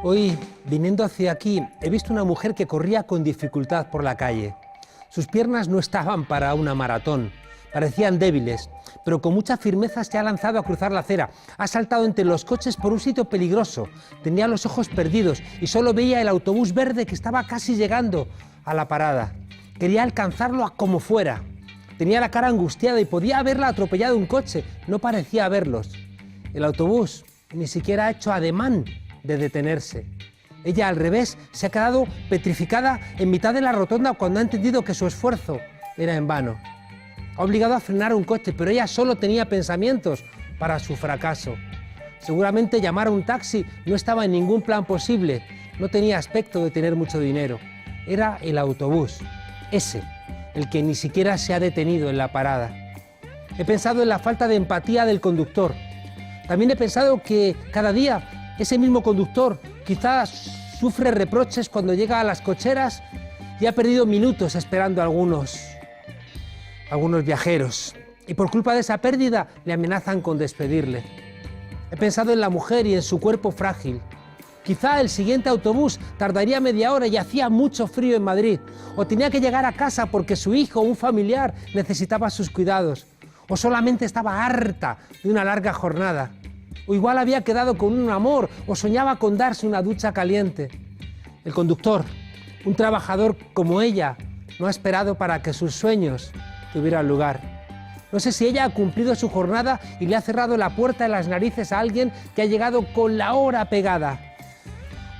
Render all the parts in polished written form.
Hoy, viniendo hacia aquí, he visto una mujer que corría con dificultad por la calle. Sus piernas no estaban para una maratón, parecían débiles, pero con mucha firmeza se ha lanzado a cruzar la acera. Ha saltado entre los coches por un sitio peligroso, tenía los ojos perdidos y solo veía el autobús verde que estaba casi llegando a la parada. Quería alcanzarlo a como fuera. Tenía la cara angustiada y podía haberla atropellado un coche, no parecía verlos. El autobús ni siquiera ha hecho ademán de detenerse. Ella, al revés, se ha quedado petrificada en mitad de la rotonda cuando ha entendido que su esfuerzo era en vano. Ha obligado a frenar un coche, pero ella solo tenía pensamientos para su fracaso. Seguramente llamar a un taxi no estaba en ningún plan posible. No tenía aspecto de tener mucho dinero. Era el autobús, ese, el que ni siquiera se ha detenido en la parada. He pensado en la falta de empatía del conductor. También he pensado que cada día ese mismo conductor quizás sufre reproches cuando llega a las cocheras y ha perdido minutos esperando a algunos viajeros. Y por culpa de esa pérdida le amenazan con despedirle. He pensado en la mujer y en su cuerpo frágil. Quizá el siguiente autobús tardaría media hora y hacía mucho frío en Madrid. O tenía que llegar a casa porque su hijo o un familiar necesitaba sus cuidados. O solamente estaba harta de una larga jornada. O igual había quedado con un amor o soñaba con darse una ducha caliente. El conductor, un trabajador como ella, no ha esperado para que sus sueños tuvieran lugar. No sé si ella ha cumplido su jornada y le ha cerrado la puerta en las narices a alguien que ha llegado con la hora pegada.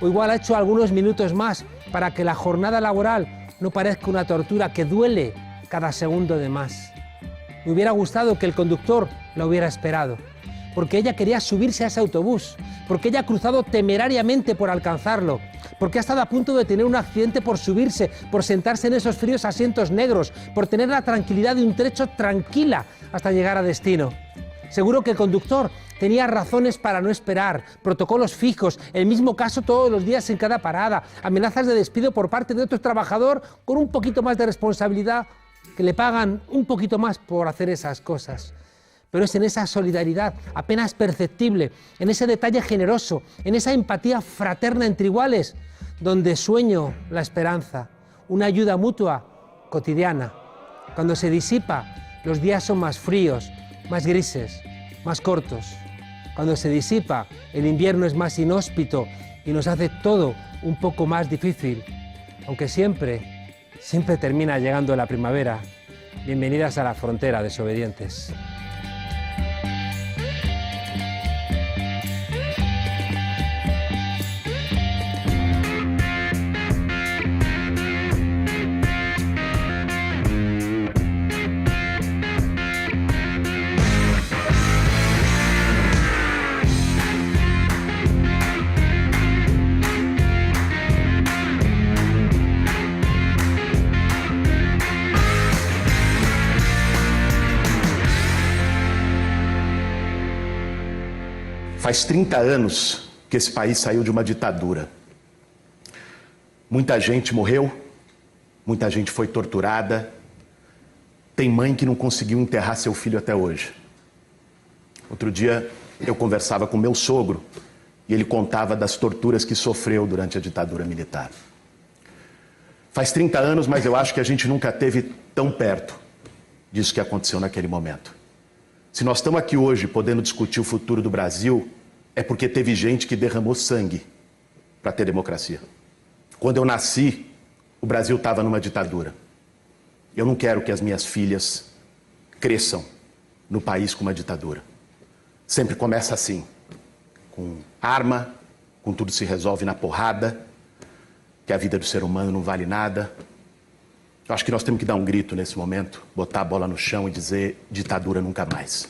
O igual ha hecho algunos minutos más para que la jornada laboral no parezca una tortura que duele cada segundo de más. Me hubiera gustado que el conductor la hubiera esperado, porque ella quería subirse a ese autobús, porque ella ha cruzado temerariamente por alcanzarlo, porque ha estado a punto de tener un accidente por subirse, por sentarse en esos fríos asientos negros, por tener la tranquilidad de un trecho tranquila hasta llegar a destino. Seguro que el conductor tenía razones para no esperar, protocolos fijos, el mismo caso todos los días en cada parada, amenazas de despido por parte de otro trabajador con un poquito más de responsabilidad, que le pagan un poquito más por hacer esas cosas. Pero es en esa solidaridad apenas perceptible, en ese detalle generoso, en esa empatía fraterna entre iguales, donde sueño la esperanza, una ayuda mutua cotidiana. Cuando se disipa, los días son más fríos, más grises, más cortos. Cuando se disipa, el invierno es más inhóspito y nos hace todo un poco más difícil, aunque siempre termina llegando la primavera. Bienvenidas a la frontera, desobedientes. Faz 30 anos que esse país saiu de uma ditadura. Muita gente morreu, muita gente foi torturada. Tem mãe que não conseguiu enterrar seu filho até hoje. Outro dia eu conversava com meu sogro e ele contava das torturas que sofreu durante a ditadura militar. Faz 30 anos, mas eu acho que a gente nunca esteve tão perto disso que aconteceu naquele momento. Se nós estamos aqui hoje podendo discutir o futuro do Brasil, é porque teve gente que derramou sangue para ter democracia. Quando eu nasci, o Brasil estava numa ditadura. Eu não quero que as minhas filhas cresçam no país com uma ditadura. Sempre começa assim, com arma, com tudo se resolve na porrada, que a vida do ser humano não vale nada. Eu acho que nós temos que dar um grito nesse momento, botar a bola no chão e dizer ditadura nunca mais.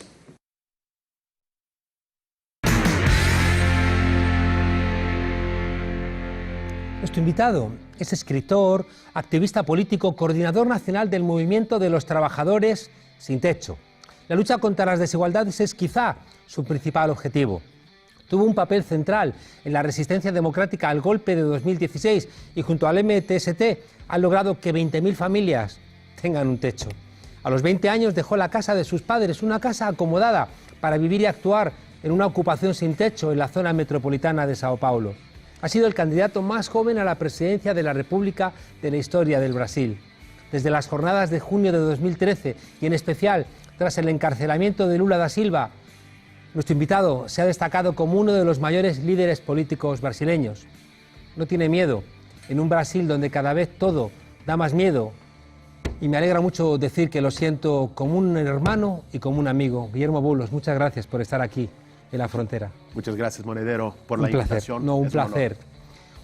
Nuestro invitado es escritor, activista político, coordinador nacional del movimiento de los trabajadores sin techo. La lucha contra las desigualdades es quizá su principal objetivo. Tuvo un papel central en la resistencia democrática al golpe de 2016 y junto al MTST ha logrado que 20.000 familias tengan un techo. A los 20 años dejó la casa de sus padres, una casa acomodada, para vivir y actuar en una ocupación sin techo en la zona metropolitana de Sao Paulo. Ha sido el candidato más joven a la presidencia de la República de la historia del Brasil. Desde las jornadas de junio de 2013 y en especial tras el encarcelamiento de Lula da Silva, nuestro invitado se ha destacado como uno de los mayores líderes políticos brasileños. No tiene miedo, en un Brasil donde cada vez todo da más miedo. Y me alegra mucho decir que lo siento como un hermano y como un amigo. Guillermo Boulos, muchas gracias por estar aquí en La Frontera. Muchas gracias, Monedero, por la invitación. No, un placer.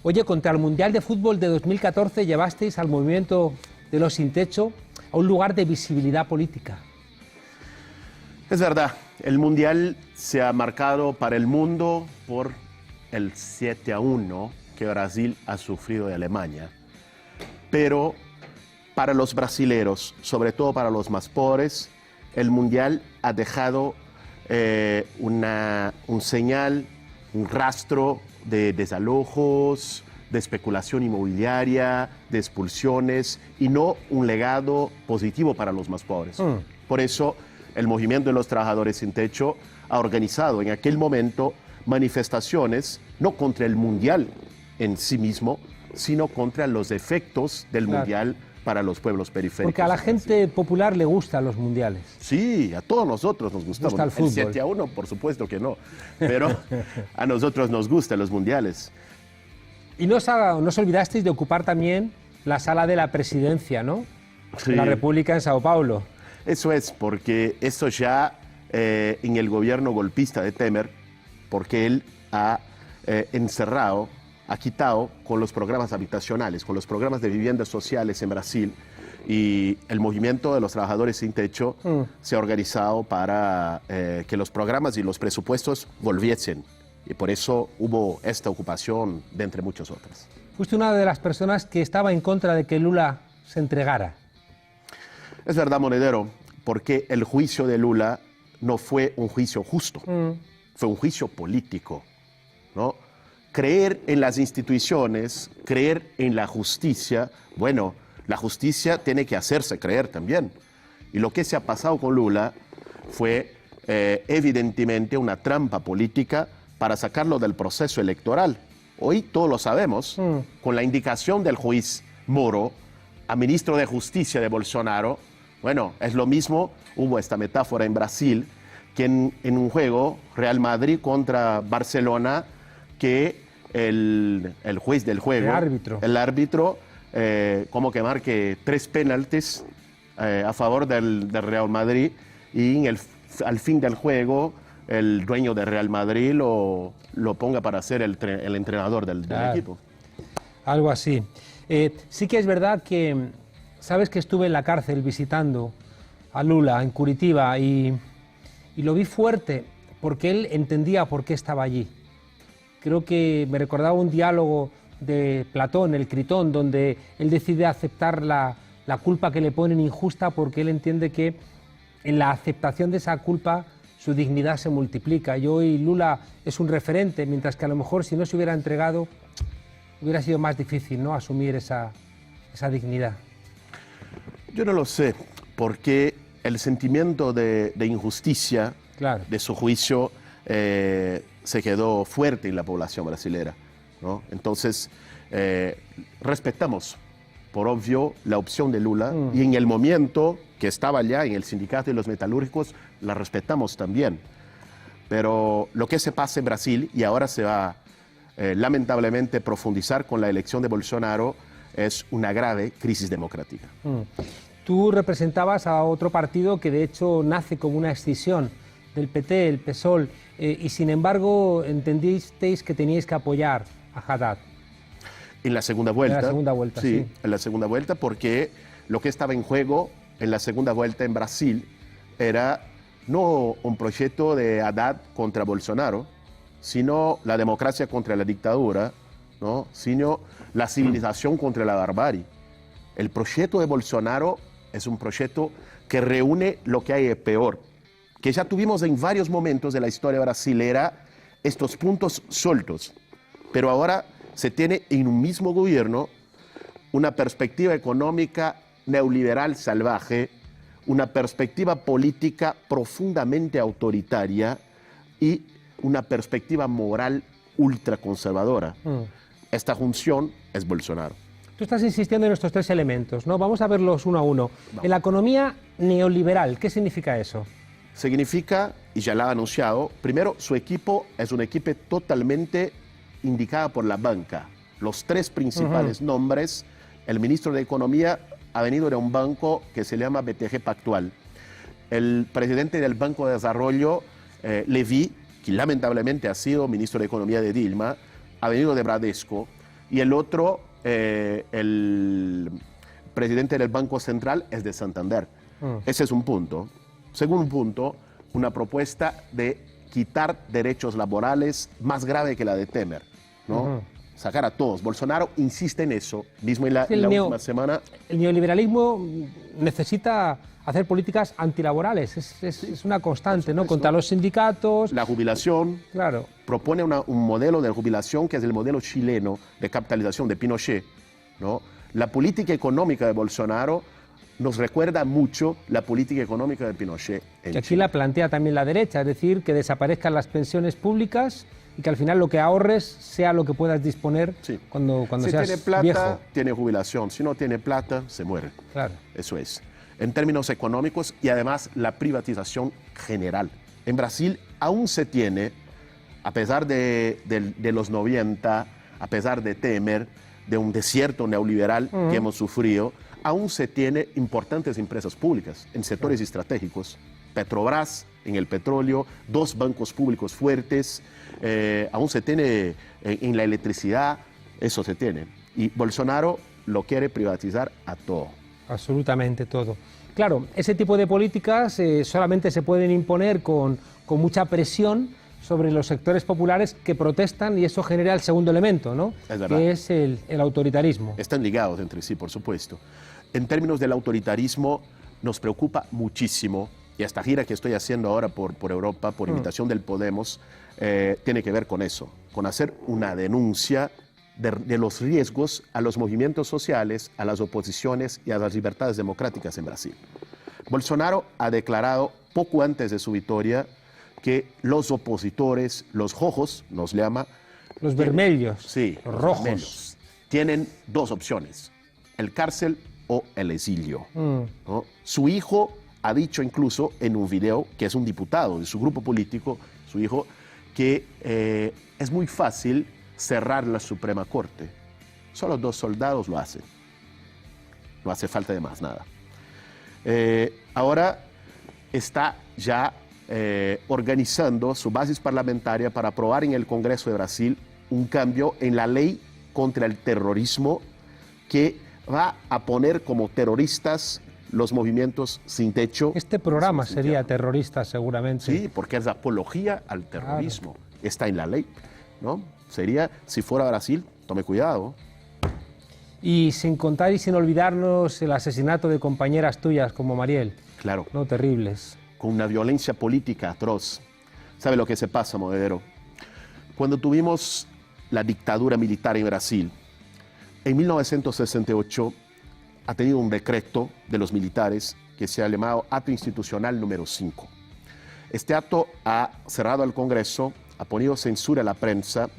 Oye, contra el Mundial de Fútbol de 2014 llevasteis al movimiento de los sin techo a un lugar de visibilidad política. Es verdad, el Mundial se ha marcado para el mundo por el 7-1 que Brasil ha sufrido de Alemania. Pero para los brasileros, sobre todo para los más pobres, el Mundial ha dejado un señal, un rastro de desalojos, de especulación inmobiliaria, de expulsiones y no un legado positivo para los más pobres. Por eso el Movimiento de los Trabajadores Sin Techo ha organizado en aquel momento manifestaciones no contra el Mundial en sí mismo, sino contra los efectos del Mundial para los pueblos periféricos. Porque a la gente popular le gustan los mundiales. Sí, a todos nosotros nos gustamos. Gusta el fútbol. 7-1, por supuesto que no, pero a nosotros nos gustan los mundiales. Y no os olvidasteis de ocupar también la sala de la presidencia, ¿no? Sí. De la República en Sao Paulo. Eso es, porque eso ya en el gobierno golpista de Temer, porque él ha encerrado, ha quitado con los programas habitacionales, con los programas de viviendas sociales en Brasil, y el Movimiento de los Trabajadores Sin Techo se ha organizado para que los programas y los presupuestos volviesen. Y por eso hubo esta ocupación de entre muchas otras. Fuiste una de las personas que estaba en contra de que Lula se entregara. Es verdad, Monedero, porque el juicio de Lula no fue un juicio justo, fue un juicio político, ¿no? Creer en las instituciones, creer en la justicia, bueno, la justicia tiene que hacerse creer también. Y lo que se ha pasado con Lula fue evidentemente una trampa política para sacarlo del proceso electoral. Hoy todos lo sabemos, con la indicación del juez Moro a ministro de Justicia de Bolsonaro. Bueno, es lo mismo, hubo esta metáfora en Brasil, que en un juego Real Madrid contra Barcelona, que el juez del juego, el árbitro, como que marque 3 penaltis a favor del Real Madrid, y al fin del juego el dueño del Real Madrid lo ponga para ser el entrenador del equipo. Algo así. Sí que es verdad que, sabes que estuve en la cárcel visitando a Lula en Curitiba y lo vi fuerte porque él entendía por qué estaba allí. Creo que me recordaba un diálogo de Platón, el Critón, donde él decide aceptar la culpa que le ponen injusta porque él entiende que en la aceptación de esa culpa su dignidad se multiplica. Y hoy Lula es un referente, mientras que a lo mejor si no se hubiera entregado hubiera sido más difícil, ¿no?, asumir esa dignidad. Yo no lo sé, porque el sentimiento de injusticia de su juicio se quedó fuerte en la población brasilera, ¿no? Entonces, respetamos, por obvio, la opción de Lula, y en el momento que estaba allá en el sindicato de los metalúrgicos, la respetamos también. Pero lo que se pasa en Brasil, y ahora se va lamentablemente profundizar con la elección de Bolsonaro, es una grave crisis democrática. Tú representabas a otro partido que de hecho nace como una escisión del PT, el PSOL, y sin embargo entendisteis que teníais que apoyar a Haddad. En la segunda vuelta. En la segunda vuelta, sí. En la segunda vuelta, porque lo que estaba en juego en la segunda vuelta en Brasil era no un proyecto de Haddad contra Bolsonaro, sino la democracia contra la dictadura, ¿no?, sino la civilización contra la barbarie. El proyecto de Bolsonaro es un proyecto que reúne lo que hay de peor, que ya tuvimos en varios momentos de la historia brasilera estos puntos sueltos, pero ahora se tiene en un mismo gobierno una perspectiva económica neoliberal salvaje, una perspectiva política profundamente autoritaria y una perspectiva moral ultraconservadora. Esta junción es Bolsonaro. Tú estás insistiendo en estos tres elementos, ¿no? Vamos a verlos uno a uno. En la economía neoliberal, ¿qué significa eso? Significa, y ya lo ha anunciado, primero, su equipo es un equipo totalmente indicado por la banca. Los tres principales nombres, el ministro de Economía ha venido de un banco que se llama BTG Pactual. El presidente del Banco de Desarrollo, Levy, que lamentablemente ha sido ministro de Economía de Dilma, ha venido de Bradesco. Y el otro, el presidente del Banco Central, es de Santander. Ese es un punto. Segundo punto, una propuesta de quitar derechos laborales más grave que la de Temer, ¿no? Sacar a todos. Bolsonaro insiste en eso, mismo en la última semana. El neoliberalismo necesita hacer políticas antilaborales, es una constante, ¿no? Contra los sindicatos. La jubilación. Claro. Propone un modelo de jubilación que es el modelo chileno de capitalización de Pinochet, ¿no? La política económica de Bolsonaro nos recuerda mucho la política económica de Pinochet en Que aquí Chile. la plantea también la derecha, es decir, que desaparezcan las pensiones públicas y que al final lo que ahorres sea lo que puedas disponer cuando si seas tiene plata, viejo. tiene jubilación. Si no tiene plata, se muere. Claro. Eso es. En términos económicos y además la privatización general. En Brasil aún se tiene, a pesar de los 90, a pesar de Temer, de un desierto neoliberal que hemos sufrido, aún se tiene importantes empresas públicas en sectores estratégicos. Petrobras en el petróleo, 2 bancos públicos fuertes, aún se tiene en la electricidad, eso se tiene. Y Bolsonaro lo quiere privatizar a todo. Absolutamente todo. Claro, ese tipo de políticas solamente se pueden imponer con mucha presión sobre los sectores populares que protestan y eso genera el segundo elemento, ¿no? Es verdad. Que es el autoritarismo. Están ligados entre sí, por supuesto. En términos del autoritarismo, nos preocupa muchísimo, y esta gira que estoy haciendo ahora por Europa, por invitación del Podemos, tiene que ver con eso, con hacer una denuncia de los riesgos a los movimientos sociales, a las oposiciones y a las libertades democráticas en Brasil. Bolsonaro ha declarado poco antes de su victoria que los opositores, los rojos, nos llama... Los vermelhos, sí, los rojos. vermelhos, tienen 2 opciones, el cárcel o el exilio. ¿No? Su hijo ha dicho incluso en un video, que es un diputado de su grupo político, su hijo, que es muy fácil cerrar la Suprema Corte. Solo 2 soldados lo hacen. No hace falta de más nada. Ahora está ya organizando su base parlamentaria para aprobar en el Congreso de Brasil un cambio en la ley contra el terrorismo que va a poner como terroristas los movimientos sin techo. Este programa sería terrorista seguramente. Sí, porque es apología al terrorismo. Claro. Está en la ley, ¿no? Sería, si fuera Brasil, tome cuidado. Y sin contar y sin olvidarnos el asesinato de compañeras tuyas como Mariel. Claro. No, terribles. Con una violencia política atroz. ¿Sabe lo que se pasa, Monedero? Cuando tuvimos la dictadura militar en Brasil, en 1968 ha tenido un decreto de los militares que se ha llamado Acto Institucional número 5. Este acto ha cerrado al Congreso, ha ponido censura a la prensa,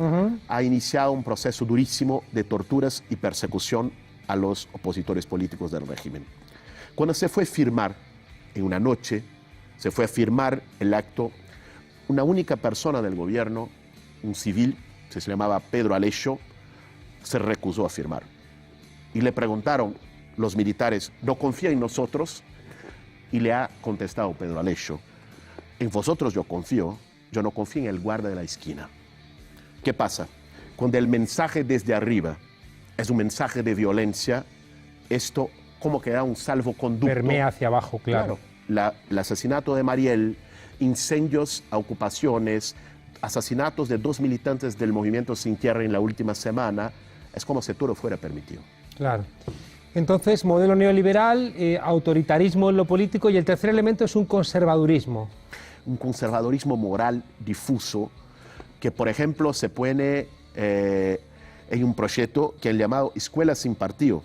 ha iniciado un proceso durísimo de torturas y persecución a los opositores políticos del régimen. Cuando se fue a firmar, en una noche, se fue a firmar el acto, una única persona del gobierno, un civil, se llamaba Pedro Aleixo, se recusó a firmar. Y le preguntaron los militares, ¿no confía en nosotros? Y le ha contestado Pedro Aleixo, en vosotros yo confío, yo no confío en el guarda de la esquina. ¿Qué pasa? Cuando el mensaje desde arriba es un mensaje de violencia, esto como que da un salvoconducto. Permea hacia abajo, claro. El asesinato de Mariel, incendios a ocupaciones, asesinatos de 2 militantes del Movimiento Sin Tierra en la última semana, es como si todo fuera permitido. Claro. Entonces, modelo neoliberal, autoritarismo en lo político y el tercer elemento es un conservadurismo. Un conservadurismo moral difuso que, por ejemplo, se pone en un proyecto que han llamado Escuela Sin Partido,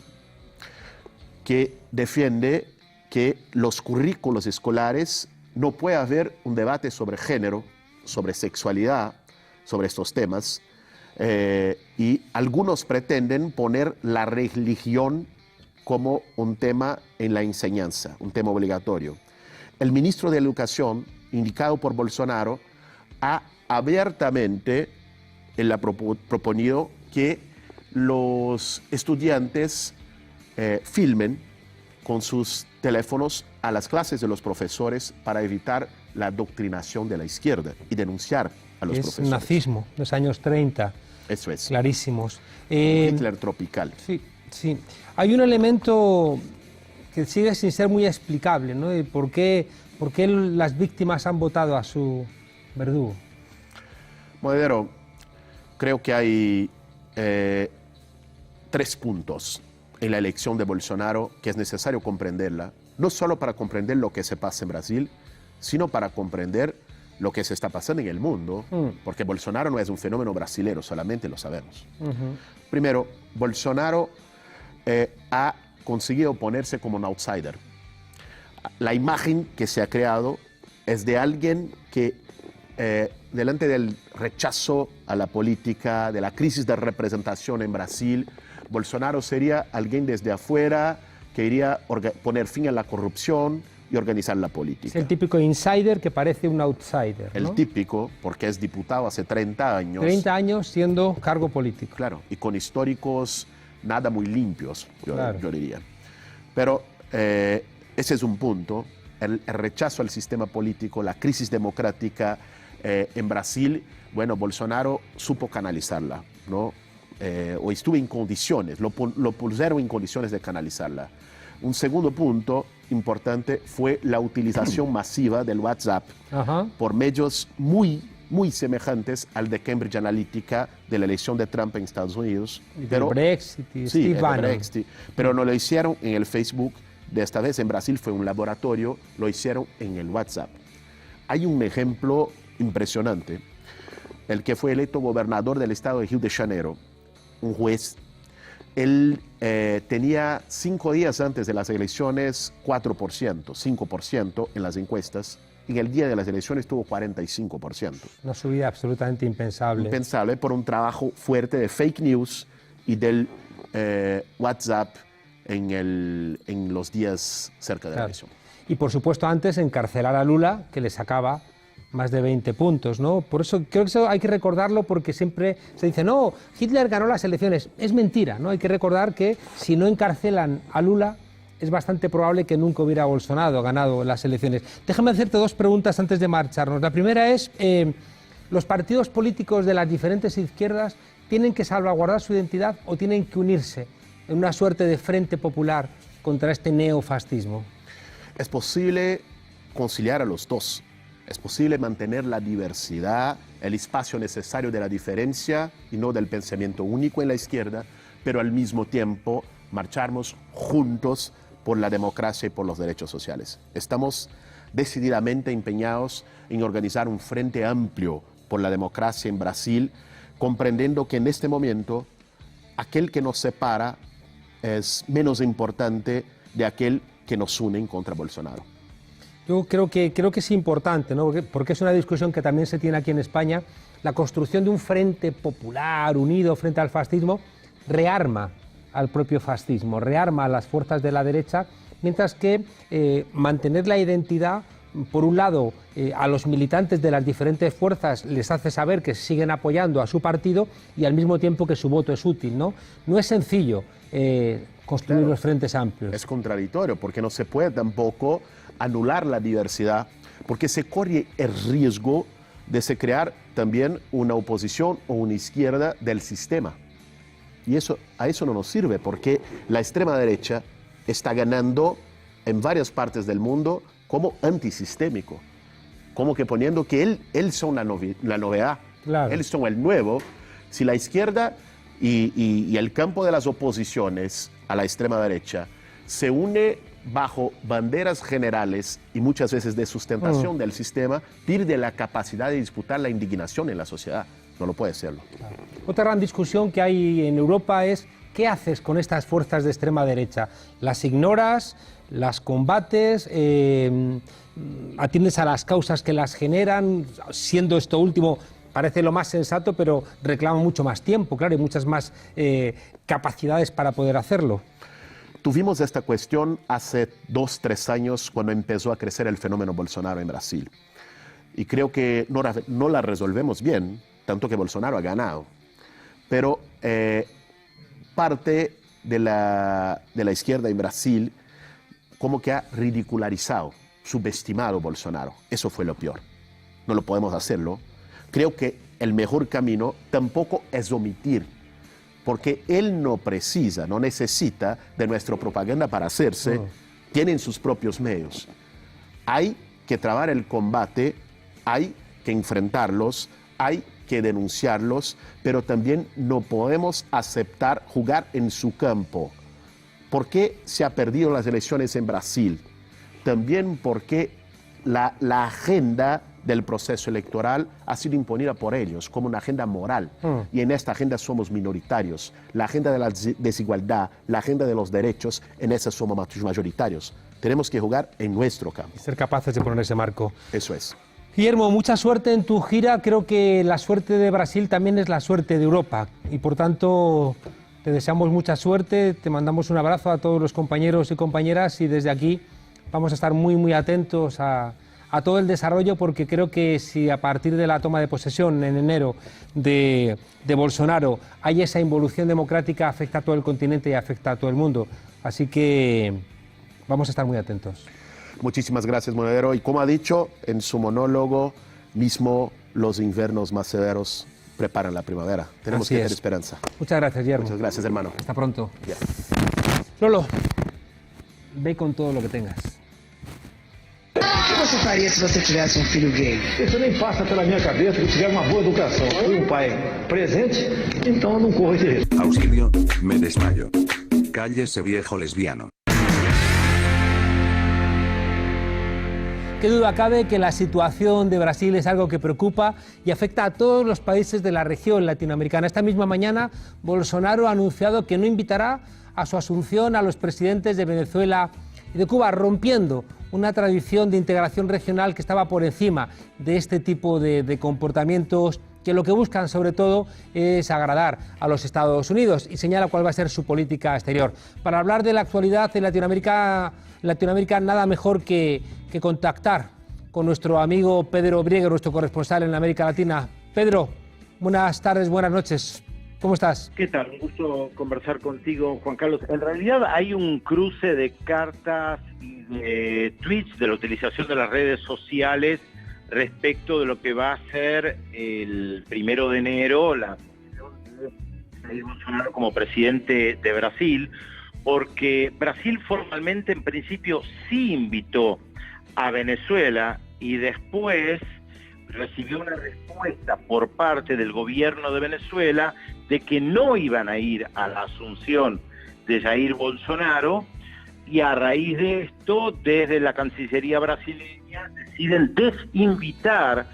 que defiende que los currículos escolares no puede haber un debate sobre género, sobre sexualidad, sobre estos temas, Y algunos pretenden poner la religión como un tema en la enseñanza, un tema obligatorio. El ministro de Educación, indicado por Bolsonaro, ha abiertamente proponido que los estudiantes filmen con sus teléfonos a las clases de los profesores para evitar la adoctrinación de la izquierda y denunciar a los profesores. Es nazismo, de los años 30. Eso es. Clarísimos. Hitler tropical. Sí, sí. Hay un elemento que sigue sin ser muy explicable, ¿no? ¿Por qué las víctimas han votado a su verdugo? Monedero, creo que hay 3 puntos en la elección de Bolsonaro que es necesario comprenderla, no solo para comprender lo que se pasa en Brasil, sino para comprender lo que se está pasando en el mundo, porque Bolsonaro no es un fenómeno brasilero, solamente lo sabemos. Primero, Bolsonaro ha conseguido ponerse como un outsider. La imagen que se ha creado es de alguien que, delante del rechazo a la política, de la crisis de representación en Brasil, Bolsonaro sería alguien desde afuera que iría a poner fin a la corrupción y organizar la política. Es el típico insider que parece un outsider, ¿no? El típico, porque es diputado hace 30 años. 30 años siendo cargo político. Claro, y con históricos nada muy limpios, yo diría. Pero ese es un punto, el rechazo al sistema político, la crisis democrática en Brasil. Bueno, Bolsonaro supo canalizarla, ¿no? O estuvo en condiciones, lo pusieron en condiciones de canalizarla. Un segundo punto importante fue la utilización masiva del WhatsApp por medios muy semejantes al de Cambridge Analytica de la elección de Trump en Estados Unidos. Pero Brexit, sí, Brexit, pero no lo hicieron en el Facebook. De esta vez en Brasil fue un laboratorio, lo hicieron en el WhatsApp. Hay un ejemplo impresionante, el que fue electo gobernador del estado de Rio de Janeiro, un juez. Él tenía 5 días antes de las elecciones 4%, 5% en las encuestas. En el día de las elecciones tuvo 45%. Una subida absolutamente impensable. Impensable por un trabajo fuerte de fake news y del WhatsApp en los días cerca de la elección. Y por supuesto antes encarcelar a Lula, que le sacaba más de 20 puntos, ¿no? Por eso creo que eso hay que recordarlo, porque siempre se dice, no, Hitler ganó las elecciones. Es mentira, ¿no? Hay que recordar que si no encarcelan a Lula, es bastante probable que nunca hubiera Bolsonaro ganado las elecciones. Déjame hacerte 2 preguntas antes de marcharnos. La primera es, ¿los partidos políticos de las diferentes izquierdas tienen que salvaguardar su identidad o tienen que unirse en una suerte de frente popular contra este neofascismo? Es posible conciliar a los dos. Es posible mantener la diversidad, el espacio necesario de la diferencia y no del pensamiento único en la izquierda, pero al mismo tiempo marcharnos juntos por la democracia y por los derechos sociales. Estamos decididamente empeñados en organizar un frente amplio por la democracia en Brasil, comprendiendo que en este momento aquel que nos separa es menos importante de aquel que nos une contra Bolsonaro. Yo creo que es importante, ¿no? Porque es una discusión que también se tiene aquí en España. La construcción de un frente popular unido frente al fascismo rearma al propio fascismo, rearma a las fuerzas de la derecha, mientras que mantener la identidad, por un lado, a los militantes de las diferentes fuerzas les hace saber que siguen apoyando a su partido y al mismo tiempo que su voto es útil, ¿no? No es sencillo construir los frentes amplios. Es contradictorio, porque no se puede tampoco anular la diversidad, porque se corre el riesgo de se crear también una oposición o una izquierda del sistema. Y a eso no nos sirve, porque la extrema derecha está ganando en varias partes del mundo como antisistémico, como que poniendo que él son la novedad, claro. Él son el nuevo. Si la izquierda y el campo de las oposiciones a la extrema derecha se une bajo banderas generales y muchas veces de sustentación del sistema, pierde la capacidad de disputar la indignación en la sociedad. No lo puede serlo. Claro. Otra gran discusión que hay en Europa es ¿qué haces con estas fuerzas de extrema derecha? ¿Las ignoras? ¿Las combates? ¿Atiendes a las causas que las generan? Siendo esto último parece lo más sensato, pero reclama mucho más tiempo, claro, y muchas más capacidades para poder hacerlo. Tuvimos esta cuestión hace 2, 3 años cuando empezó a crecer el fenómeno Bolsonaro en Brasil. Y creo que no la resolvemos bien, tanto que Bolsonaro ha ganado. Pero parte de la izquierda en Brasil como que ha ridicularizado, subestimado a Bolsonaro. Eso fue lo peor. No lo podemos hacerlo. Creo que el mejor camino tampoco es omitir, porque él no precisa, no necesita de nuestra propaganda para hacerse, tienen sus propios medios. Hay que trabar el combate, hay que enfrentarlos, hay que denunciarlos, pero también no podemos aceptar jugar en su campo. ¿Por qué se ha perdido las elecciones en Brasil? También porque la agenda del proceso electoral ha sido imponida por ellos como una agenda moral. Y en esta agenda somos minoritarios. La agenda de la desigualdad, la agenda de los derechos, en esa somos mayoritarios. Tenemos que jugar en nuestro campo. Y ser capaces de poner ese marco. Eso es. Guillermo, mucha suerte en tu gira. Creo que la suerte de Brasil también es la suerte de Europa. Y por tanto, te deseamos mucha suerte. Te mandamos un abrazo a todos los compañeros y compañeras. Y desde aquí vamos a estar muy atentos a todo el desarrollo, porque creo que si a partir de la toma de posesión en enero de Bolsonaro hay esa involución democrática, afecta a todo el continente y afecta a todo el mundo. Así que vamos a estar muy atentos. Muchísimas gracias, Monedero. Y como ha dicho en su monólogo mismo, los inviernos más severos preparan la primavera. Tenemos que tener esperanza. Muchas gracias, Guillermo. Muchas gracias, hermano. Hasta pronto. Yeah. Lolo, ve con todo lo que tengas. O que você faria se você tivesse filho gay? Isso nem passa pela minha cabeça que tiver uma boa educação. Fui um pai presente, então eu não corro esse risco. Auxilio, me desmayo. Cállese, viejo lesbiano. Qué duda cabe que la situación de Brasil es algo que preocupa y afecta a todos los países de la región latinoamericana. Esta misma mañana, Bolsonaro ha anunciado que no invitará a su asunción a los presidentes de Venezuela y de Cuba, rompiendo una tradición de integración regional que estaba por encima de este tipo de comportamientos que lo que buscan sobre todo es agradar a los Estados Unidos, y señala cuál va a ser su política exterior. Para hablar de la actualidad en Latinoamérica nada mejor que contactar con nuestro amigo Pedro Briego, nuestro corresponsal en América Latina. Pedro, buenas tardes, buenas noches. ¿Cómo estás? ¿Qué tal? Un gusto conversar contigo, Juan Carlos. En realidad hay un cruce de cartas y de tweets de la utilización de las redes sociales respecto de lo que va a ser el 1 de enero la posición de Jair Bolsonaro como presidente de Brasil, porque Brasil formalmente en principio sí invitó a Venezuela y después recibió una respuesta por parte del gobierno de Venezuela de que no iban a ir a la asunción de Jair Bolsonaro, y a raíz de esto, desde la Cancillería brasileña deciden desinvitar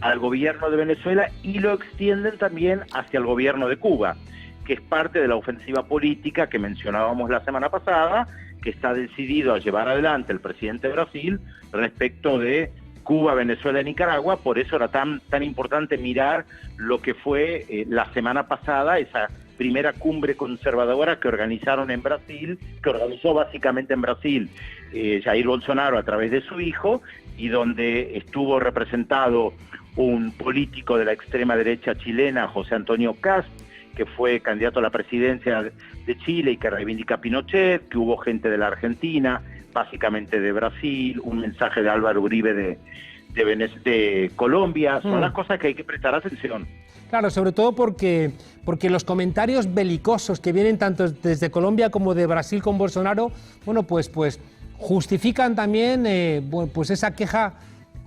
al gobierno de Venezuela y lo extienden también hacia el gobierno de Cuba, que es parte de la ofensiva política que mencionábamos la semana pasada, que está decidido a llevar adelante el presidente de Brasil respecto de Cuba, Venezuela y Nicaragua. Por eso era tan importante mirar lo que fue la semana pasada, esa primera cumbre conservadora que organizaron en Brasil, que organizó básicamente en Brasil Jair Bolsonaro a través de su hijo, y donde estuvo representado un político de la extrema derecha chilena, José Antonio Kast, que fue candidato a la presidencia de Chile y que reivindica a Pinochet, que hubo gente de la Argentina, básicamente de Brasil, un mensaje de Álvaro Uribe de Colombia. Son las cosas que hay que prestar atención. Claro, sobre todo porque los comentarios belicosos que vienen tanto desde Colombia como de Brasil con Bolsonaro, bueno, pues justifican también pues esa queja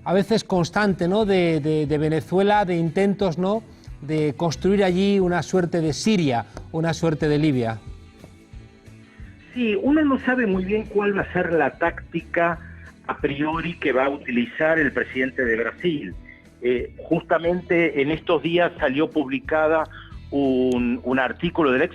a veces constante, ¿no?, de Venezuela, de intentos, ¿no?, de construir allí una suerte de Siria, una suerte de Libia. Sí, uno no sabe muy bien cuál va a ser la táctica a priori que va a utilizar el presidente de Brasil. Justamente en estos días salió publicada un artículo del ex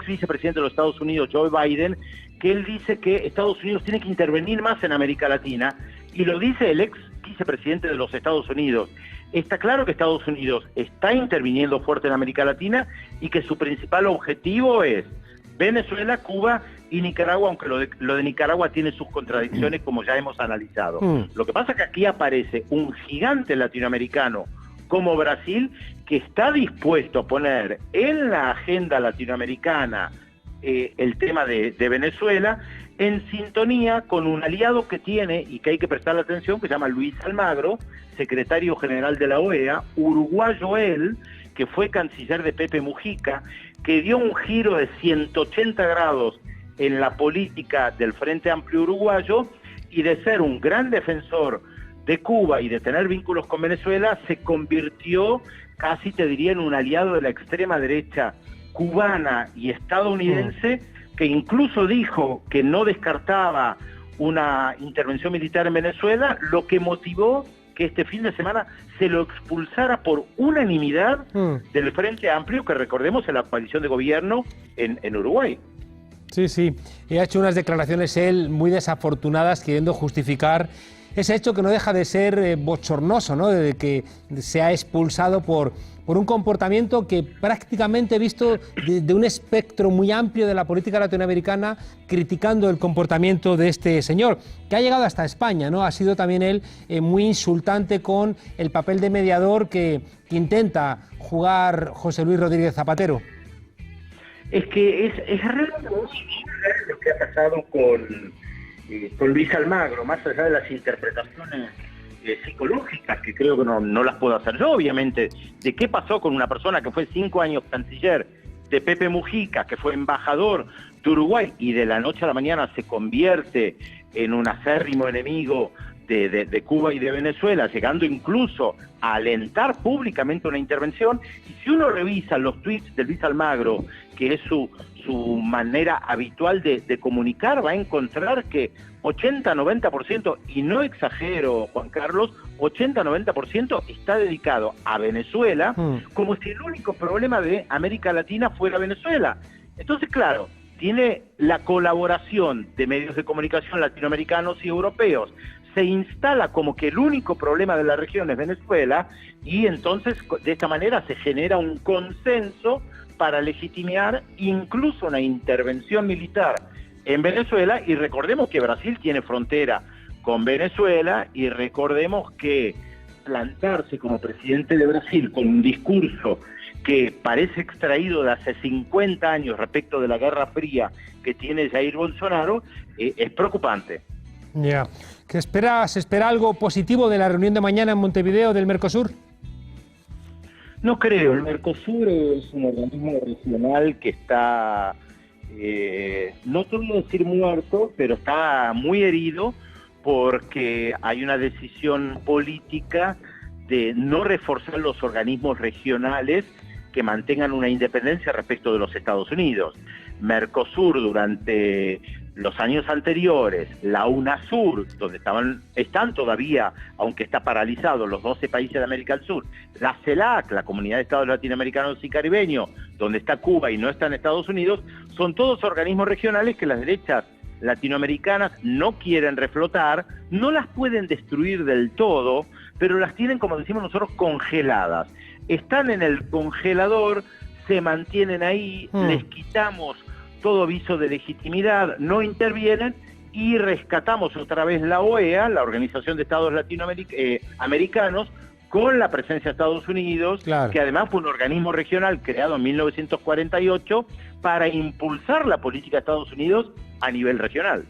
vicepresidente de los Estados Unidos, Joe Biden, que él dice que Estados Unidos tiene que intervenir más en América Latina, y lo dice el ex vicepresidente de los Estados Unidos. Está claro que Estados Unidos está interviniendo fuerte en América Latina y que su principal objetivo es Venezuela, Cuba y Nicaragua, aunque lo de Nicaragua tiene sus contradicciones, como ya hemos analizado. Lo que pasa es que aquí aparece un gigante latinoamericano como Brasil, que está dispuesto a poner en la agenda latinoamericana el tema de Venezuela, en sintonía con un aliado que tiene y que hay que prestarle atención, que se llama Luis Almagro, secretario general de la OEA, uruguayo él, que fue canciller de Pepe Mujica, que dio un giro de 180 grados en la política del Frente Amplio Uruguayo, y de ser un gran defensor de Cuba y de tener vínculos con Venezuela, se convirtió casi, te diría, en un aliado de la extrema derecha cubana y estadounidense, que incluso dijo que no descartaba una intervención militar en Venezuela, lo que motivó que este fin de semana se lo expulsara por unanimidad del Frente Amplio, que recordemos es la coalición de gobierno en Uruguay. Sí, sí, y ha hecho unas declaraciones él muy desafortunadas, queriendo justificar ese hecho que no deja de ser bochornoso, ¿no? De que se ha expulsado por un comportamiento que prácticamente visto de un espectro muy amplio de la política latinoamericana, criticando el comportamiento de este señor, que ha llegado hasta España, ¿no? Ha sido también él muy insultante con el papel de mediador que intenta jugar José Luis Rodríguez Zapatero. Es que es realmente muy similar lo que ha pasado con Luis Almagro, más allá de las interpretaciones psicológicas, que creo que no las puedo hacer yo, obviamente, de qué pasó con una persona que fue 5 años canciller de Pepe Mujica, que fue embajador de Uruguay, y de la noche a la mañana se convierte en un acérrimo enemigo de Cuba y de Venezuela, llegando incluso a alentar públicamente una intervención. Y si uno revisa los tweets de Luis Almagro, que es su manera habitual de comunicar, va a encontrar que 80-90%, y no exagero, Juan Carlos, 80-90% está dedicado a Venezuela, como si el único problema de América Latina fuera Venezuela. Entonces, claro, tiene la colaboración de medios de comunicación latinoamericanos y europeos, se instala como que el único problema de la región es Venezuela, y entonces de esta manera se genera un consenso para legitimar incluso una intervención militar en Venezuela. Y recordemos que Brasil tiene frontera con Venezuela, y recordemos que plantarse como presidente de Brasil con un discurso que parece extraído de hace 50 años respecto de la Guerra Fría que tiene Jair Bolsonaro es preocupante. Ya. ¿Se espera algo positivo de la reunión de mañana en Montevideo del Mercosur? No creo. El Mercosur es un organismo regional que está, no te voy a decir muerto, pero está muy herido, porque hay una decisión política de no reforzar los organismos regionales que mantengan una independencia respecto de los Estados Unidos. Mercosur durante los años anteriores, la UNASUR, donde están todavía, aunque está paralizado, los 12 países de América del Sur, la CELAC, la Comunidad de Estados Latinoamericanos y Caribeños, donde está Cuba y no está en Estados Unidos, son todos organismos regionales que las derechas latinoamericanas no quieren reflotar, no las pueden destruir del todo, pero las tienen, como decimos nosotros, congeladas. Están en el congelador, se mantienen ahí, les quitamos todo aviso de legitimidad, no intervienen, y rescatamos otra vez la OEA, la Organización de Estados Americanos, con la presencia de Estados Unidos, claro, que además fue un organismo regional creado en 1948 para impulsar la política de Estados Unidos a nivel regional.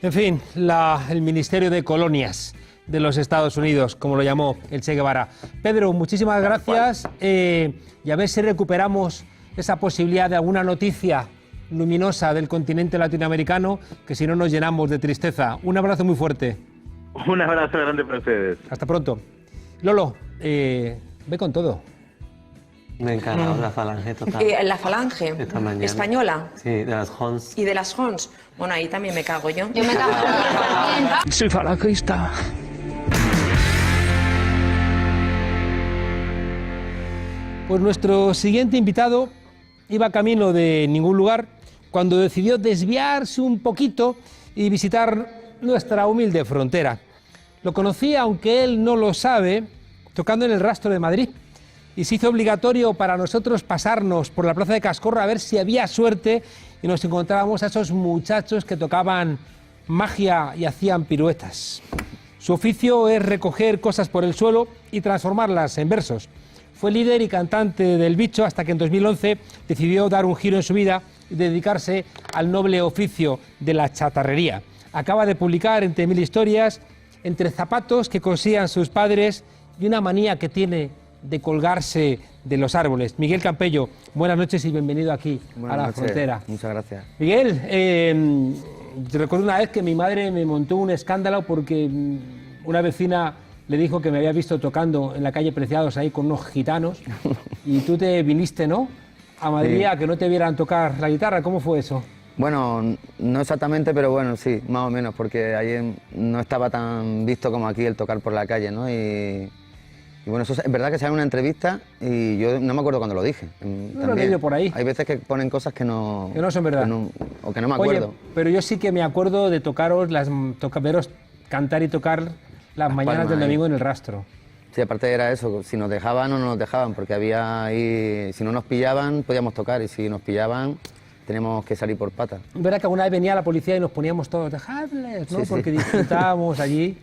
En fin, el Ministerio de Colonias de los Estados Unidos, como lo llamó el Che Guevara. Pedro, muchísimas gracias, y a ver si recuperamos esa posibilidad de alguna noticia luminosa del continente latinoamericano, que si no nos llenamos de tristeza. Un abrazo muy fuerte. Un abrazo grande para ustedes. Hasta pronto. Lolo, ve con todo. Me encanta la falange total. La falange española. Sí, de las Hons. Y de las Hons. Bueno, ahí también me cago yo. Yo me cago también. Soy falangista. Pues nuestro siguiente invitado iba camino de ningún lugar cuando decidió desviarse un poquito y visitar nuestra humilde frontera. Lo conocí, aunque él no lo sabe, tocando en el Rastro de Madrid. Y se hizo obligatorio para nosotros pasarnos por la plaza de Cascorro a ver si había suerte y nos encontrábamos a esos muchachos que tocaban magia y hacían piruetas. Su oficio es recoger cosas por el suelo y transformarlas en versos. Fue líder y cantante del Bicho hasta que en 2011 decidió dar un giro en su vida y dedicarse al noble oficio de la chatarrería. Acaba de publicar entre 1000 historias, entre zapatos que cosían sus padres y una manía que tiene de colgarse de los árboles. Miguel Campello, buenas noches y bienvenido aquí a La Frontera. Muchas gracias. Miguel, recuerdo una vez que mi madre me montó un escándalo porque una vecina le dijo que me había visto tocando en la calle Preciados ahí con unos gitanos y tú te viniste, ¿no?, a Madrid, sí, a que no te vieran tocar la guitarra. ¿Cómo fue eso? Bueno, no exactamente, pero bueno, sí, más o menos, porque ahí no estaba tan visto como aquí el tocar por la calle, ¿no? Y bueno, eso es verdad que se hace una entrevista y yo no me acuerdo cundo lo dije. No lo he leído por ahí. Hay veces que ponen cosas que no son verdad. O que no me acuerdo. Oye, pero yo sí que me acuerdo de tocaros, veros cantar y tocar las mañanas del domingo en el Rastro. Sí, aparte era eso, si nos dejaban o no nos dejaban, porque había ahí, si no nos pillaban podíamos tocar y si nos pillaban teníamos que salir por patas. ¿Verdad que alguna vez venía la policía y nos poníamos todos dejables, ¿no? Sí, porque disfrutábamos allí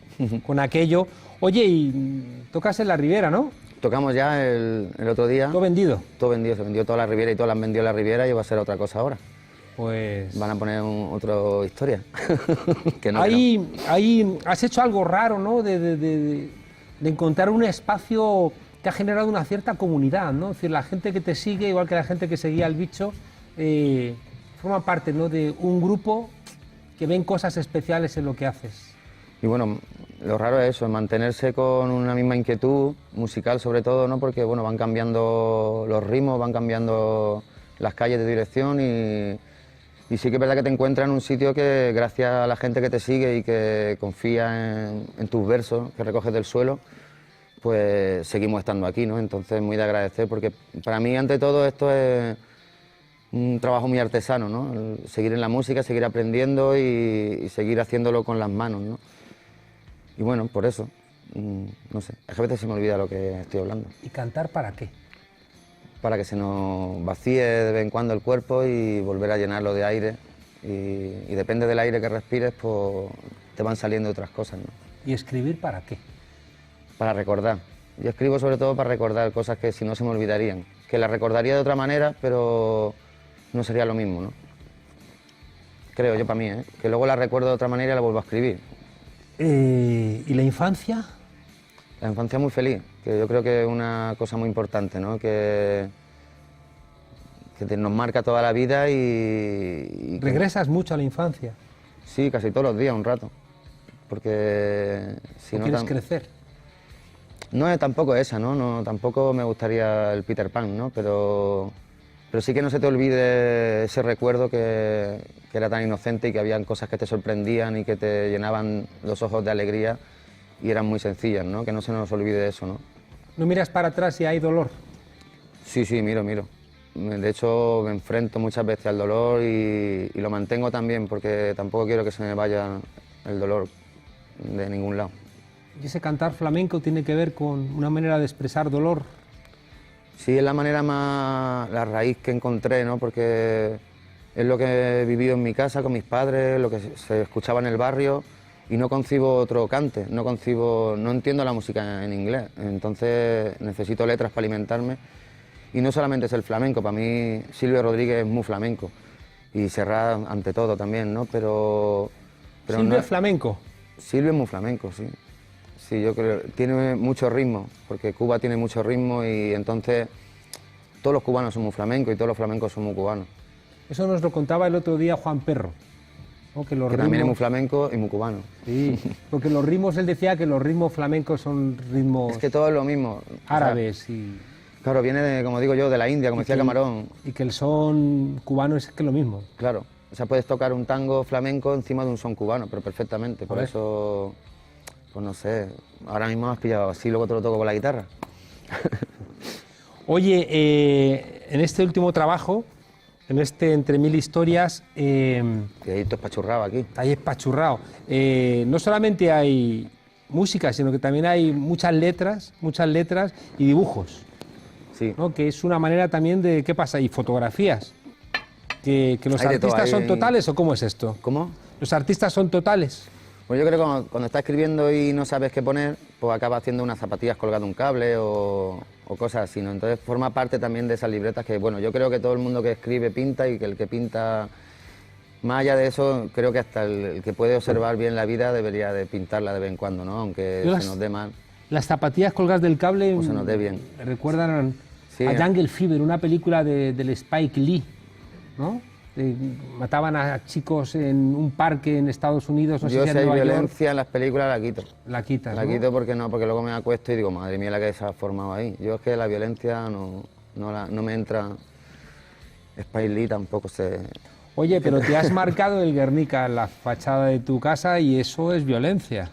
con aquello. Oye, y tocas en la Ribera, ¿no? Tocamos ya el otro día. ¿Todo vendido? Todo vendido, se vendió toda la Ribera y todas las han vendido la Ribera y va a ser otra cosa ahora. Pues... van a poner otra historia. Que no, ahí has hecho algo raro, ¿no? De encontrar un espacio que ha generado una cierta comunidad, ¿no? Es decir, la gente que te sigue, igual que la gente que seguía al Bicho, forma parte, ¿no?, de un grupo que ven cosas especiales en lo que haces. Y bueno, lo raro es eso, es mantenerse con una misma inquietud musical sobre todo, ¿no? Porque bueno, van cambiando los ritmos, van cambiando las calles de dirección y sí que es verdad que te encuentras en un sitio que gracias a la gente que te sigue y que confía en tus versos que recoges del suelo, pues seguimos estando aquí, ¿no? Entonces muy de agradecer porque para mí ante todo esto es un trabajo muy artesano, ¿no? El seguir en la música, seguir aprendiendo y seguir haciéndolo con las manos, ¿no? Y bueno, por eso, no sé, es que a veces se me olvida lo que estoy hablando. ¿Y cantar para qué? Para que se nos vacíe de vez en cuando el cuerpo y volver a llenarlo de aire. Y depende del aire que respires, pues te van saliendo otras cosas, ¿no? ¿Y escribir para qué? Para recordar. Yo escribo sobre todo para recordar cosas que si no se me olvidarían. Que las recordaría de otra manera, pero no sería lo mismo, ¿no? Creo yo para mí, ¿eh? Que luego la recuerdo de otra manera y la vuelvo a escribir. ¿Y la infancia? La infancia muy feliz, que yo creo que es una cosa muy importante, ¿no? Que nos marca toda la vida y ¿Regresas mucho a la infancia? Sí, casi todos los días, un rato. Porque si no... ¿Quieres crecer? No, tampoco esa, ¿no? No, tampoco me gustaría el Peter Pan, ¿no? Pero sí que no se te olvide ese recuerdo que era tan inocente y que habían cosas que te sorprendían y que te llenaban los ojos de alegría y eran muy sencillas, ¿no? Que no se nos olvide eso, ¿no? ¿No miras para atrás y hay dolor? Sí, miro. De hecho, me enfrento muchas veces al dolor y lo mantengo también porque tampoco quiero que se me vaya el dolor de ningún lado. ¿Y ese cantar flamenco tiene que ver con una manera de expresar dolor? Sí, es la manera más, la raíz que encontré, ¿no? Porque es lo que he vivido en mi casa con mis padres, lo que se escuchaba en el barrio y no concibo otro cante, no entiendo la música en inglés, entonces necesito letras para alimentarme y no solamente es el flamenco, para mí Silvio Rodríguez es muy flamenco y Serrat ante todo también, ¿no? Pero ¿Silvio no es flamenco? Silvio es muy flamenco, sí. Sí, yo creo, tiene mucho ritmo, porque Cuba tiene mucho ritmo y entonces todos los cubanos son muy flamencos y todos los flamencos son muy cubanos. Eso nos lo contaba el otro día Juan Perro, ¿no? Que los ritmos... también es muy flamenco y muy cubano. Sí, porque los ritmos, él decía que los ritmos flamencos son ritmos... Es que todo es lo mismo. Árabes, o sea, y... Claro, viene, de, como digo yo, de la India, como decía Camarón. Y que el son cubano es que lo mismo. Claro, o sea, puedes tocar un tango flamenco encima de un son cubano, pero perfectamente, por eso... Pues no sé, ahora mismo me has pillado así, luego te lo toco con la guitarra. Oye, en este último trabajo, en este Entre 1000 historias... que ahí tú espachurrado aquí. Ahí espachurrado. No solamente hay música, sino que también hay muchas letras y dibujos. Sí. ¿No? Que es una manera también de... ¿Qué pasa? Y fotografías. ¿Que los Hay de todo, artistas son hay- totales o cómo es esto? ¿Cómo? ¿Los artistas son totales? Pues yo creo que cuando estás escribiendo y no sabes qué poner, pues acabas haciendo unas zapatillas colgando un cable o cosas así, ¿no? Entonces forma parte también de esas libretas que, bueno, yo creo que todo el mundo que escribe pinta y que el que pinta, más allá de eso, creo que hasta el que puede observar bien la vida debería de pintarla de vez en cuando, ¿no? Aunque Yo se las- nos dé mal. Las zapatillas colgadas del cable O se nos dé bien. me recuerdan Sí, a Jungle Fever, una película del Spike Lee, ¿no? Mataban a chicos en un parque en Estados Unidos, no sé Yo si si en hay Nueva York. violencia en las películas la quito. La quitas, La ¿no? quito porque luego me acuesto y digo, madre mía la que se ha formado ahí. Yo es que la violencia no me entra. Spike Lee tampoco sé. Oye, pero te has marcado el Guernica en la fachada de tu casa y eso es violencia.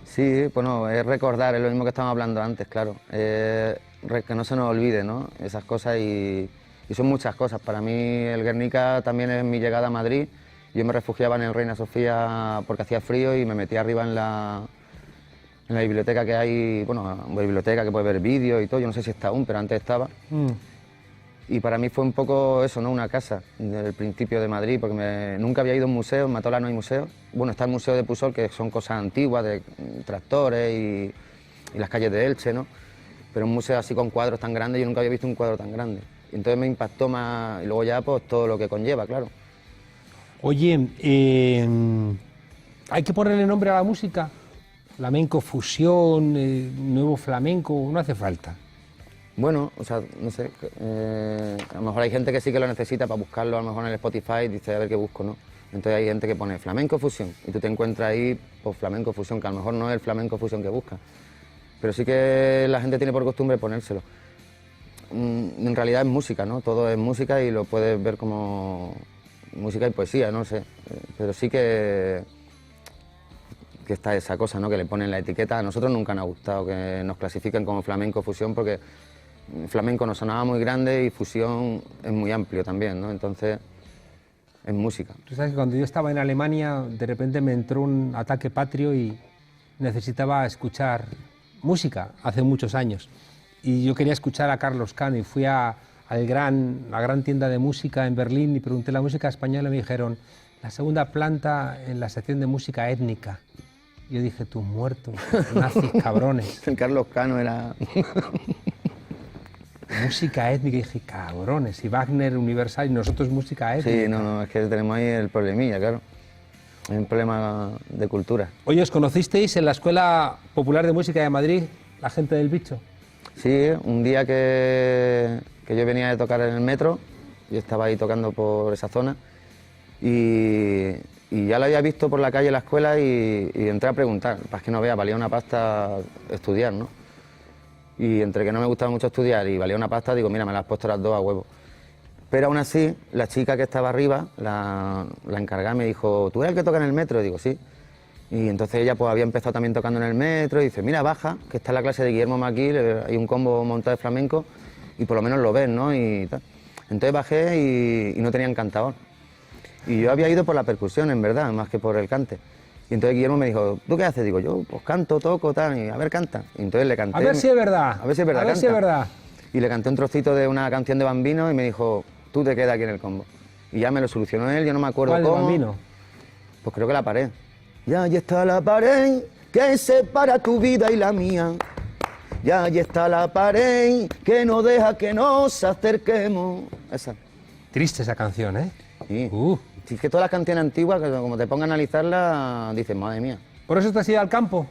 Sí, bueno, es recordar, es lo mismo que estábamos hablando antes, claro. Que no se nos olvide, ¿no? Esas cosas y son muchas cosas. Para mí el Guernica también es mi llegada a Madrid. Yo me refugiaba en el Reina Sofía porque hacía frío y me metía arriba en la biblioteca que hay, bueno, una biblioteca que puede ver vídeos y todo, yo no sé si está aún, pero antes estaba. Y para mí fue un poco eso, ¿no? Una casa del principio de Madrid, porque nunca había ido a un museo, en Matola no hay museo. Bueno, está el Museo de Pusol, que son cosas antiguas, de tractores y las calles de Elche, ¿no? Pero un museo así con cuadros tan grandes, yo nunca había visto un cuadro tan grande. Y entonces me impactó más, y luego ya pues todo lo que conlleva, claro. Oye, ¿hay que ponerle nombre a la música? Flamenco fusión, nuevo flamenco, no hace falta. Bueno, o sea, no sé, a lo mejor hay gente que sí que lo necesita para buscarlo, a lo mejor en el Spotify, dice a ver qué busco, ¿no? Entonces hay gente que pone flamenco fusión y tú te encuentras ahí, pues flamenco fusión, que a lo mejor no es el flamenco fusión que busca, pero sí que la gente tiene por costumbre ponérselo. En realidad es música, ¿no? Todo es música y lo puedes ver como música y poesía, no sé, pero sí que está esa cosa, ¿no? Que le ponen la etiqueta. A nosotros nunca nos ha gustado que nos clasifiquen como flamenco fusión porque flamenco nos sonaba muy grande y fusión es muy amplio también, ¿no? Entonces es música. Tú sabes que cuando yo estaba en Alemania, de repente me entró un ataque patrio y necesitaba escuchar música hace muchos años. Y yo quería escuchar a Carlos Cano y fui a la gran tienda de música en Berlín y pregunté la música española y me dijeron la segunda planta en la sección de música étnica. Yo dije, tú muerto, nazis, cabrones. El Carlos Cano era... Música étnica, y dije, cabrones, y Wagner, Universal, y nosotros música étnica. Sí, no, es que tenemos ahí el problemilla, claro. Hay un problema de cultura. Oye, ¿os conocisteis en la Escuela Popular de Música de Madrid, la gente del bicho? Sí, un día que yo venía de tocar en el metro, yo estaba ahí tocando por esa zona, y ya lo había visto por la calle la escuela y entré a preguntar, para que no vea, valía una pasta estudiar, ¿no? Y entre que no me gustaba mucho estudiar y valía una pasta, digo, mira, me las has puesto las dos a huevo. Pero aún así, la chica que estaba arriba, la encargada, me dijo, ¿tú eres el que toca en el metro? Y digo, sí. Y entonces ella pues había empezado también tocando en el metro y dice, mira, baja, que está en la clase de Guillermo Maquil, hay un combo montado de flamenco y por lo menos lo ves, ¿no? Y tal. Entonces bajé y no tenían cantador. Y yo había ido por la percusión, en verdad, más que por el cante. Y entonces Guillermo me dijo, ¿tú qué haces? Digo, yo pues canto, toco, tal, y a ver, canta. Y entonces le canté. A ver si es verdad. A ver si es verdad, A ver si es canta. verdad. Y le canté un trocito de una canción de Bambino y me dijo, tú te quedas aquí en el combo. Y ya me lo solucionó él, yo no me acuerdo ¿Cuál de cómo. Bambino? Pues creo que la pared. Ya allí está la pared que separa tu vida y la mía. Ya allí está la pared que no deja que nos acerquemos. Esa. Triste esa canción, ¿eh? Sí. Si es que todas las canciones antiguas, que como te pongas a analizarlas, dices, madre mía. ¿Por eso te has ido al campo?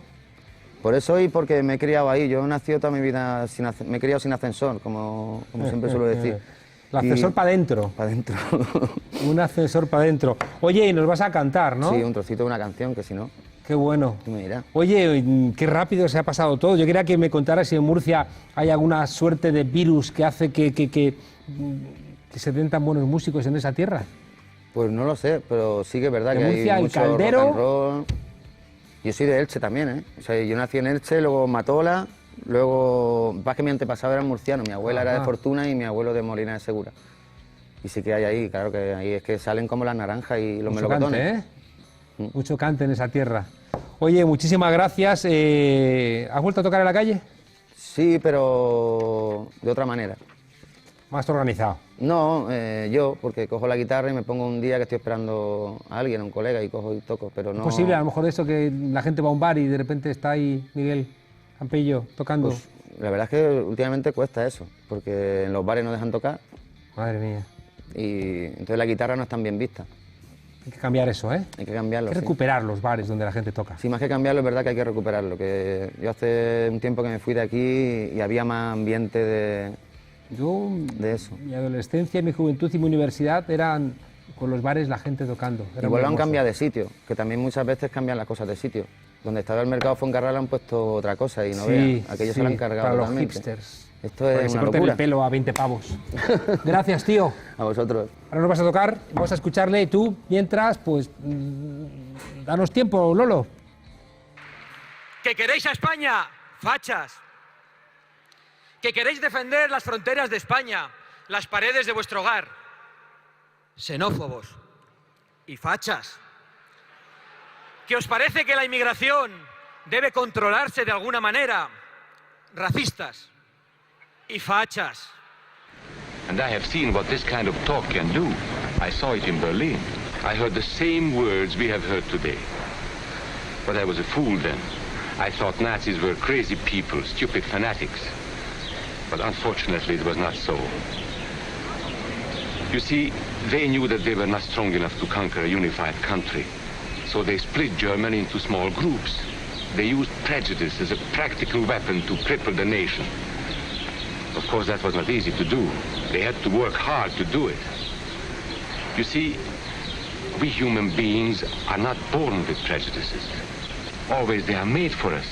Por eso y porque me he criado ahí. Yo he nacido toda mi vida, me he criado sin ascensor, como siempre suelo decir. El ascensor para adentro. Para adentro. Un ascensor para adentro. Oye, y nos vas a cantar, ¿no? Sí, un trocito de una canción, que si no... Qué bueno. Tú me dirás. Oye, qué rápido se ha pasado todo. Yo quería que me contaras si en Murcia hay alguna suerte de virus que hace que se den tan buenos músicos en esa tierra. Pues no lo sé, pero sí que es verdad De que Murcia, hay el mucho Caldero. rock and roll. Yo soy de Elche también, ¿eh? O sea, yo nací en Elche, luego en Matola, luego... Pasa que mi antepasado era murciano, mi abuela era de Fortuna y mi abuelo de Molina de Segura. Y sí que hay ahí, claro que ahí es que salen como las naranjas y los Mucho melocotones. cante, ¿eh? Mucho cante en esa tierra. Oye, muchísimas gracias. ¿Has vuelto a tocar en la calle? Sí, pero de otra manera. Más organizado. No, yo, porque cojo la guitarra y me pongo un día que estoy esperando a alguien, a un colega, y cojo y toco, pero no... ¿Es posible a lo mejor eso que la gente va a un bar y de repente está ahí Miguel Campello tocando? Pues, la verdad es que últimamente cuesta eso, porque en los bares no dejan tocar. Madre mía. Y entonces la guitarra no es tan bien vista. Hay que cambiar eso, ¿eh? Hay que cambiarlo, Hay que recuperar los bares donde la gente toca. Sí, más que cambiarlo, es verdad que hay que recuperarlo. Que yo hace un tiempo que me fui de aquí y había más ambiente de eso. Mi adolescencia, mi juventud y mi universidad eran con los bares la gente tocando. Igual lo han cambiado de sitio, que también muchas veces cambian las cosas de sitio. Donde estaba el mercado Fuencarral han puesto otra cosa y no vean, aquello se lo han cargado para totalmente. Los hipsters. Esto es una locura. El pelo a 20 pavos. Gracias, tío. A vosotros. Ahora nos vas a tocar, vamos a escucharle y tú, mientras, pues, danos tiempo, Lolo. ¿Que queréis a España? Fachas. ¿Que queréis defender las fronteras de España, las paredes de vuestro hogar? Xenófobos y fachas. ¿Que os parece que la inmigración debe controlarse de alguna manera? Racistas y fachas. And I have seen what this kind of talk can do. I saw it in Berlin. I heard the same words we have heard today. But I was a fool then. I thought Nazis were crazy people, stupid fanatics. But unfortunately it was not so. You see, they knew that they were not strong enough to conquer a unified country. So they split Germany into small groups. They used prejudice as a practical weapon to cripple the nation. Of course, that was not easy to do. They had to work hard to do it. You see, we human beings are not born with prejudices. Always they are made for us,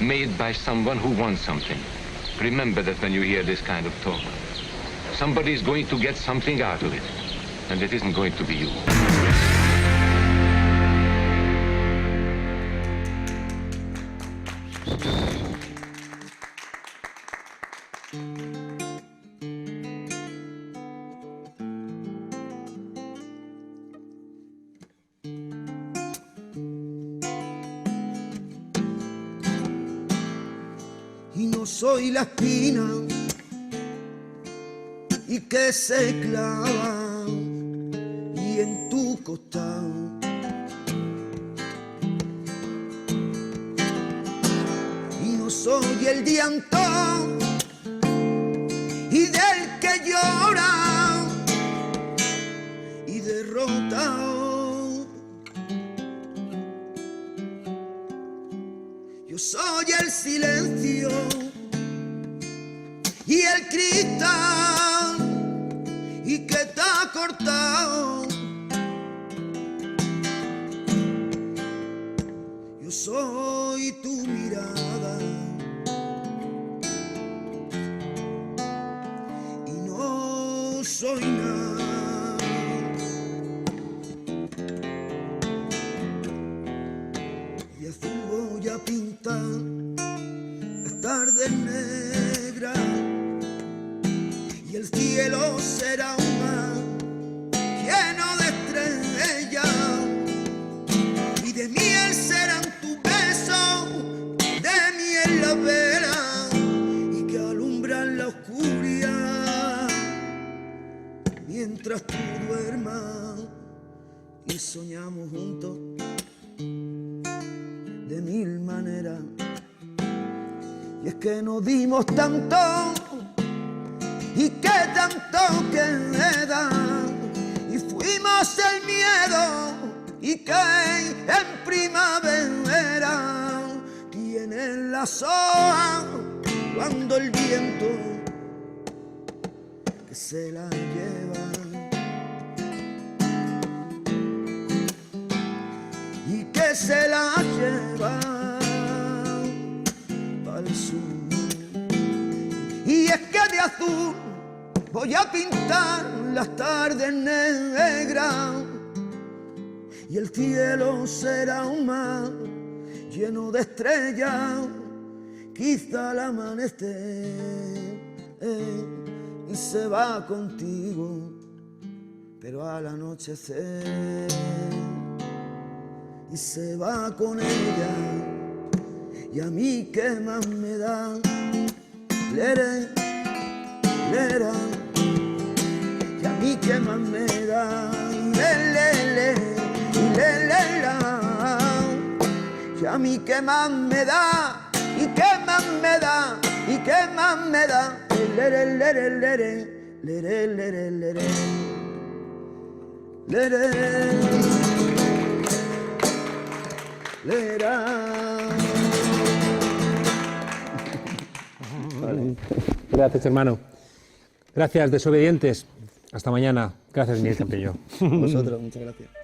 made by someone who wants something. Remember that when you hear this kind of talk. Somebody is going to get something out of it, and it isn't going to be you. Y no soy la espina y que se clava y en tu costado y no soy el diantón y del que llora y derrotado. Yo soy el silencio y el cristal y que te ha cortado. Yo soy tu mirada y no soy nada. Y azul voy a pintar las tardes negras y el cielo será un mar lleno de estrellas y de miel serán tus besos, de miel la vela y que alumbran la oscuridad mientras tú duermas y soñamos juntos de mil maneras. Y es que nos dimos tanto y que tanto queda y fuimos el miedo y que en primavera tienen las hojas cuando el viento que se la lleva y que se la lleva pa'l sur. Y es que de azul voy a pintar las tardes negras y el cielo será un mar lleno de estrellas. Quizá al amanecer y se va contigo, pero al anochecer y se va con ella. Y a mí qué más me da, lere, lera. Y a mí qué más me da, le, la. Y a mí qué más me da, y qué más me da, y qué más me da, lere, lere, lere, lere, lere, lere, lere, lera. Gracias, hermano. Gracias, desobedientes. Hasta mañana. Gracias, Miguel Campello. Vosotros, muchas gracias.